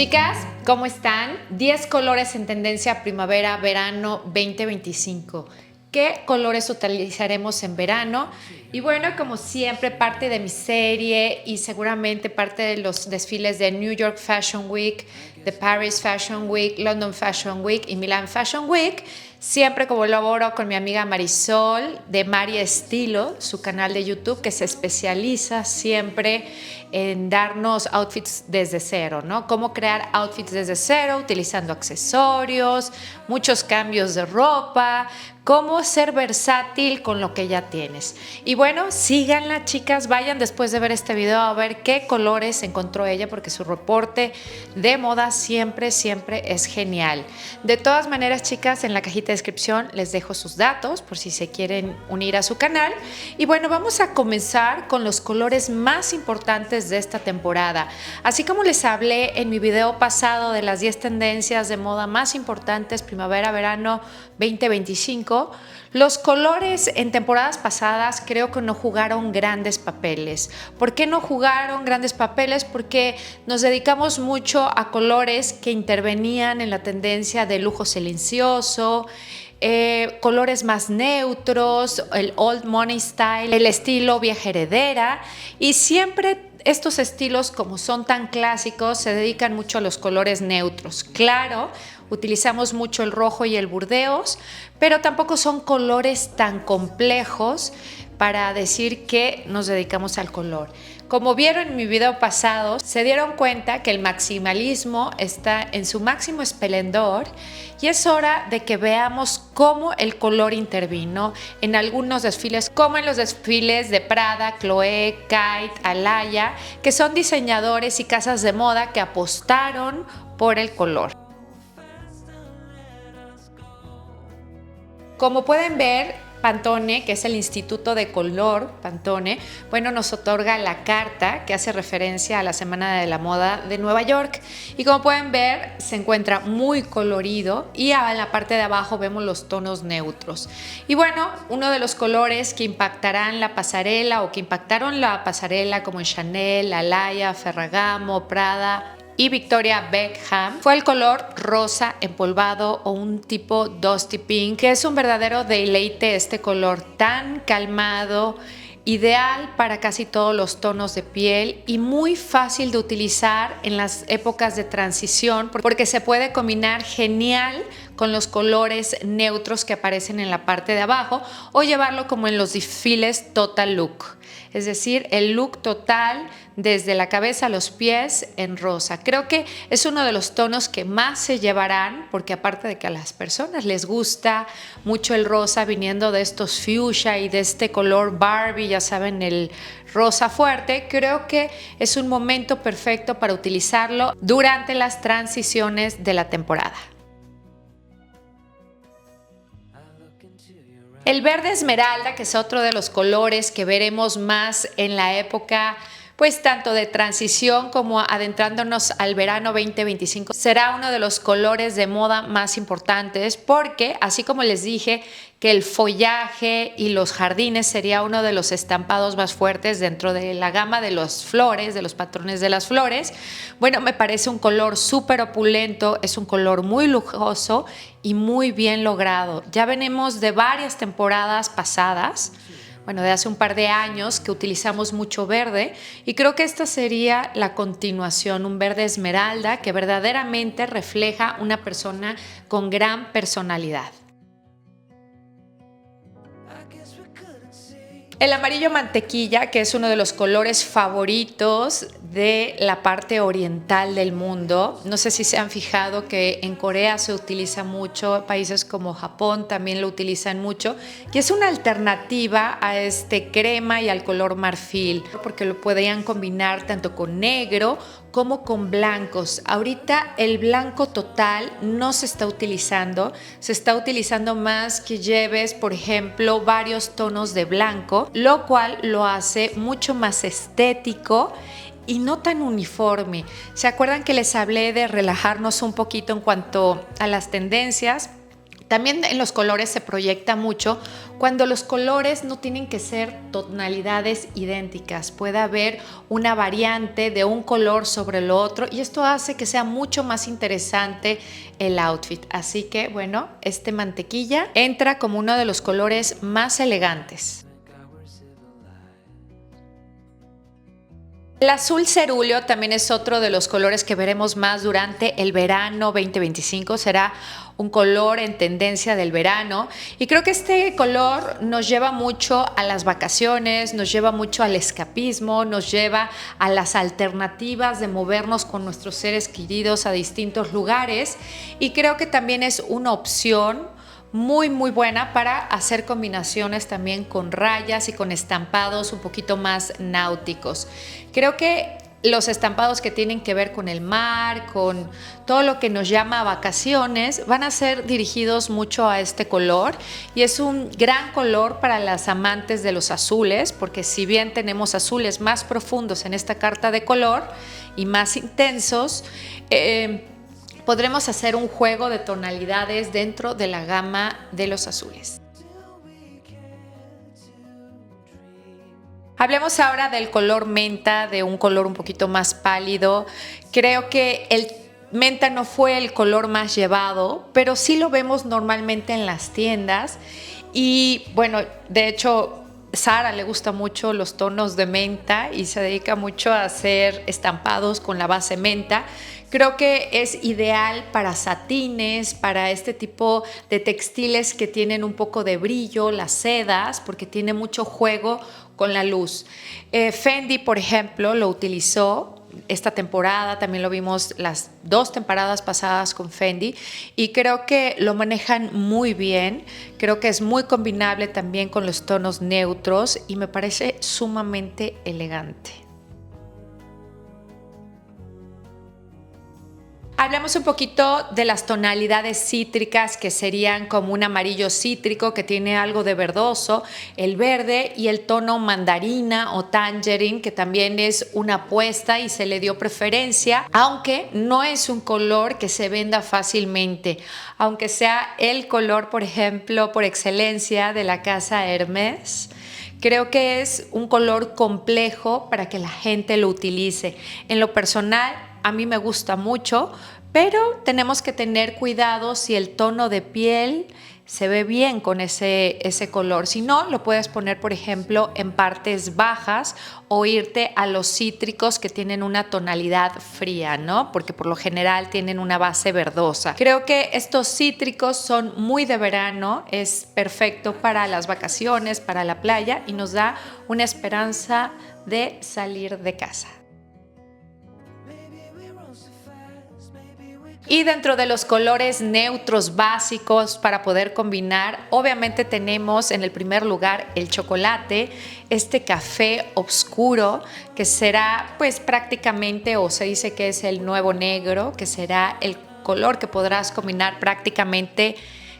Chicas, ¿cómo están? 10 colores en tendencia primavera-verano 2025. ¿Qué colores utilizaremos en verano? Y bueno, como siempre, parte de mi serie y seguramente parte de los desfiles de New York Fashion Week, de Paris Fashion Week, London Fashion Week y Milan Fashion Week, siempre colaboro con mi amiga Marisol de Mari Estilo, su canal de YouTube, que se especializa siempre en darnos outfits desde cero, ¿no? Cómo crear outfits desde cero, utilizando accesorios, muchos cambios de ropa, cómo ser versátil con lo que ya tienes. Y bueno, síganla, chicas, vayan después de ver este video a ver qué colores encontró ella, porque su reporte de moda siempre es genial. De todas maneras, chicas, en la cajita de descripción les dejo sus datos por si se quieren unir a su canal. Y bueno, vamos a comenzar con los colores más importantes de esta temporada. Así como les hablé en mi video pasado de las 10 tendencias de moda más importantes primavera-verano 2025, los colores en temporadas pasadas creo que no jugaron grandes papeles. ¿Por qué no jugaron grandes papeles? Porque nos dedicamos mucho a colores que intervenían en la tendencia de lujo silencioso, colores más neutros, el old money style, el estilo vieja heredera, y siempre estos estilos, como son tan clásicos, se dedican mucho a los colores neutros. Claro, utilizamos mucho el rojo y el burdeos, pero tampoco son colores tan complejos para decir que nos dedicamos al color. Como vieron en mi video pasado, se dieron cuenta que el maximalismo está en su máximo esplendor y es hora de que veamos cómo el color intervino en algunos desfiles, como en los desfiles de Prada, Chloé, Kite, Alaya, que son diseñadores y casas de moda que apostaron por el color. Como pueden ver, Pantone, que es el Instituto de Color Pantone, bueno, nos otorga la carta que hace referencia a la Semana de la Moda de Nueva York. Y como pueden ver, se encuentra muy colorido y en la parte de abajo vemos los tonos neutros. Y bueno, uno de los colores que impactarán la pasarela o que impactaron la pasarela, como en Chanel, Alaya, Ferragamo, Prada y Victoria Beckham, fue el color rosa empolvado o un tipo dusty pink, que es un verdadero deleite este color tan calmado, ideal para casi todos los tonos de piel y muy fácil de utilizar en las épocas de transición porque se puede combinar genial con los colores neutros que aparecen en la parte de abajo o llevarlo como en los desfiles total look, es decir, el look total desde la cabeza a los pies en rosa. Creo que es uno de los tonos que más se llevarán, porque aparte de que a las personas les gusta mucho el rosa viniendo de estos fuchsia y de este color Barbie, ya saben, el rosa fuerte, creo que es un momento perfecto para utilizarlo durante las transiciones de la temporada. El verde esmeralda, que es otro de los colores que veremos más en la época, pues tanto de transición como adentrándonos al verano 2025, será uno de los colores de moda más importantes porque, así como les dije, que el follaje y los jardines sería uno de los estampados más fuertes dentro de la gama de las flores, de los patrones de las flores. Bueno, me parece un color súper opulento, es un color muy lujoso y muy bien logrado. Ya venimos de varias temporadas pasadas, bueno, de hace un par de años, que utilizamos mucho verde y creo que esta sería la continuación, un verde esmeralda que verdaderamente refleja una persona con gran personalidad. El amarillo mantequilla, que es uno de los colores favoritos de la parte oriental del mundo. No sé si se han fijado que en Corea se utiliza mucho, países como Japón también lo utilizan mucho, y es una alternativa a este crema y al color marfil, porque lo podían combinar tanto con negro como con blancos. Ahorita el blanco total no se está utilizando, se está utilizando más que lleves, por ejemplo, varios tonos de blanco, lo cual lo hace mucho más estético y no tan uniforme. ¿Se acuerdan que les hablé de relajarnos un poquito en cuanto a las tendencias? También en los colores se proyecta mucho cuando los colores no tienen que ser tonalidades idénticas. Puede haber una variante de un color sobre el otro y esto hace que sea mucho más interesante el outfit. Así que bueno, este mantequilla entra como uno de los colores más elegantes. El azul cerúleo también es otro de los colores que veremos más durante el verano 2025. Será un color en tendencia del verano y creo que este color nos lleva mucho a las vacaciones, nos lleva mucho al escapismo, nos lleva a las alternativas de movernos con nuestros seres queridos a distintos lugares y creo que también es una opción muy buena para hacer combinaciones también con rayas y con estampados un poquito más náuticos. Creo que los estampados que tienen que ver con el mar, con todo lo que nos llama a vacaciones, van a ser dirigidos mucho a este color y es un gran color para las amantes de los azules, porque si bien tenemos azules más profundos en esta carta de color y más intensos, podremos hacer un juego de tonalidades dentro de la gama de los azules. Hablemos ahora del color menta, de un color un poquito más pálido. Creo que el menta no fue el color más llevado, pero sí lo vemos normalmente en las tiendas. Y bueno, de hecho, Sara le gusta mucho los tonos de menta y se dedica mucho a hacer estampados con la base menta. Creo que es ideal para satines, para este tipo de textiles que tienen un poco de brillo, las sedas, porque tiene mucho juego con la luz. Fendi, por ejemplo, lo utilizó esta temporada, también lo vimos las 2 temporadas pasadas con Fendi y creo que lo manejan muy bien, creo que es muy combinable también con los tonos neutros y me parece sumamente elegante. Hablemos un poquito de las tonalidades cítricas que serían como un amarillo cítrico que tiene algo de verdoso, el verde y el tono mandarina o tangerine que también es una apuesta y se le dio preferencia, aunque no es un color que se venda fácilmente, aunque sea el color, por ejemplo, por excelencia de la casa Hermès. Creo que es un color complejo para que la gente lo utilice. En lo personal, a mí me gusta mucho, pero tenemos que tener cuidado si el tono de piel se ve bien con ese color. Si no, lo puedes poner, por ejemplo, en partes bajas o irte a los cítricos que tienen una tonalidad fría, ¿no? Porque por lo general tienen una base verdosa. Creo que estos cítricos son muy de verano, es perfecto para las vacaciones, para la playa y nos da una esperanza de salir de casa. Y dentro de los colores neutros básicos para poder combinar, obviamente tenemos en el primer lugar el chocolate, este café oscuro que será pues prácticamente, o se dice que es el nuevo negro, que será el color que podrás combinar prácticamente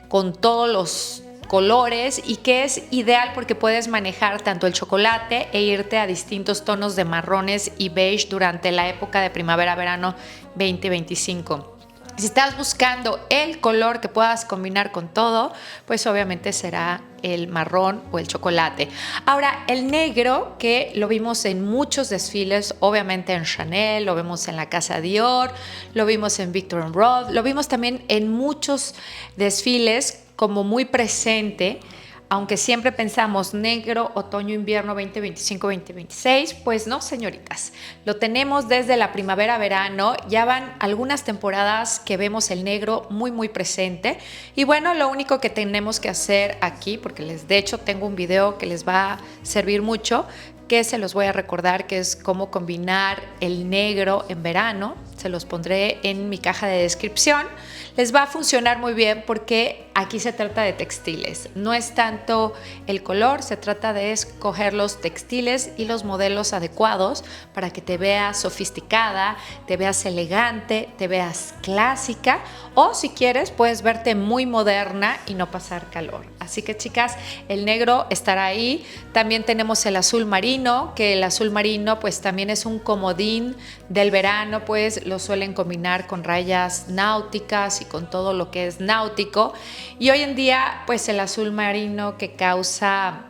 con todos los colores y que es ideal porque puedes manejar tanto el chocolate e irte a distintos tonos de marrones y beige durante la época de primavera-verano 2025. Si estás buscando el color que puedas combinar con todo, pues obviamente será el marrón o el chocolate. Ahora, el negro, que lo vimos en muchos desfiles, obviamente en Chanel, lo vemos en la casa Dior, lo vimos en Viktor & Rolf, lo vimos también en muchos desfiles como muy presente. Aunque siempre pensamos negro, otoño, invierno 2025-2026, pues no, señoritas. Lo tenemos desde la primavera-verano, ya van algunas temporadas que vemos el negro muy presente. Y bueno, lo único que tenemos que hacer aquí, porque de hecho tengo un video que les va a servir mucho, que se los voy a recordar, que es cómo combinar el negro en verano. Se los pondré en mi caja de descripción. Les va a funcionar muy bien porque aquí se trata de textiles. No es tanto el color, se trata de escoger los textiles y los modelos adecuados para que te veas sofisticada, te veas elegante, te veas clásica o si quieres puedes verte muy moderna y no pasar calor. Así que chicas, el negro estará ahí. También tenemos el azul marino, que el azul marino pues también es un comodín del verano, pues lo suelen combinar con rayas náuticas y con todo lo que es náutico. Y hoy en día, pues el azul marino que causa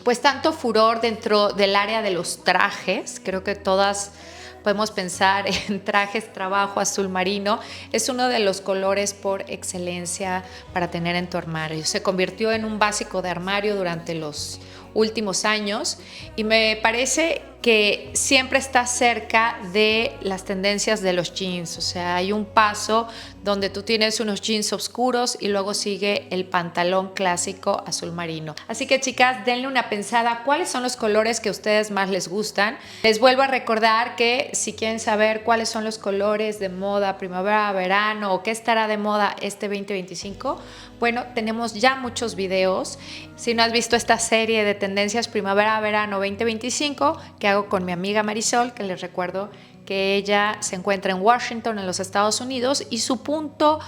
pues tanto furor dentro del área de los trajes, creo que todas podemos pensar en trajes, trabajo azul marino, es uno de los colores por excelencia para tener en tu armario. Se convirtió en un básico de armario durante los últimos años y me parece que siempre está cerca de las tendencias de los jeans. O sea, hay un paso donde tú tienes unos jeans oscuros y luego sigue el pantalón clásico azul marino. Así que chicas, denle una pensada cuáles son los colores que a ustedes más les gustan. Les vuelvo a recordar que si quieren saber cuáles son los colores de moda primavera, verano o qué estará de moda este 2025, bueno, tenemos ya muchos videos. Si no has visto esta serie de tendencias primavera-verano 2025 que hago con mi amiga Marisol, que les recuerdo que ella se encuentra en Washington, en los Estados Unidos, y su punto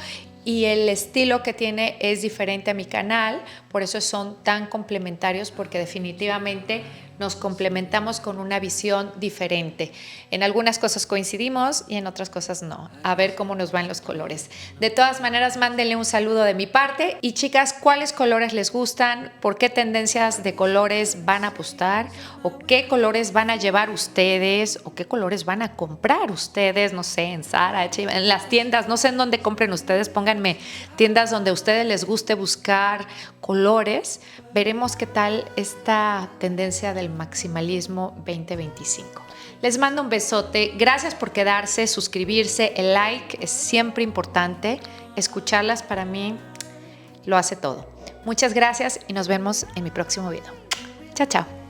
y el estilo que tiene es diferente a mi canal, por eso son tan complementarios, porque definitivamente nos complementamos con una visión diferente. En algunas cosas coincidimos y en otras cosas no. A ver cómo nos van los colores. De todas maneras, mándenle un saludo de mi parte. Y chicas, ¿cuáles colores les gustan? ¿Por qué tendencias de colores van a apostar? ¿O qué colores van a llevar ustedes? ¿O qué colores van a comprar ustedes? No sé, en Zara, en las tiendas, no sé en dónde compren ustedes. Pónganme tiendas donde a ustedes les guste buscar colores. Veremos qué tal esta tendencia del maximalismo 2025. Les mando un besote, gracias por quedarse, suscribirse, el like es siempre importante, escucharlas para mí lo hace todo. Muchas gracias y nos vemos en mi próximo video. Chao, chao.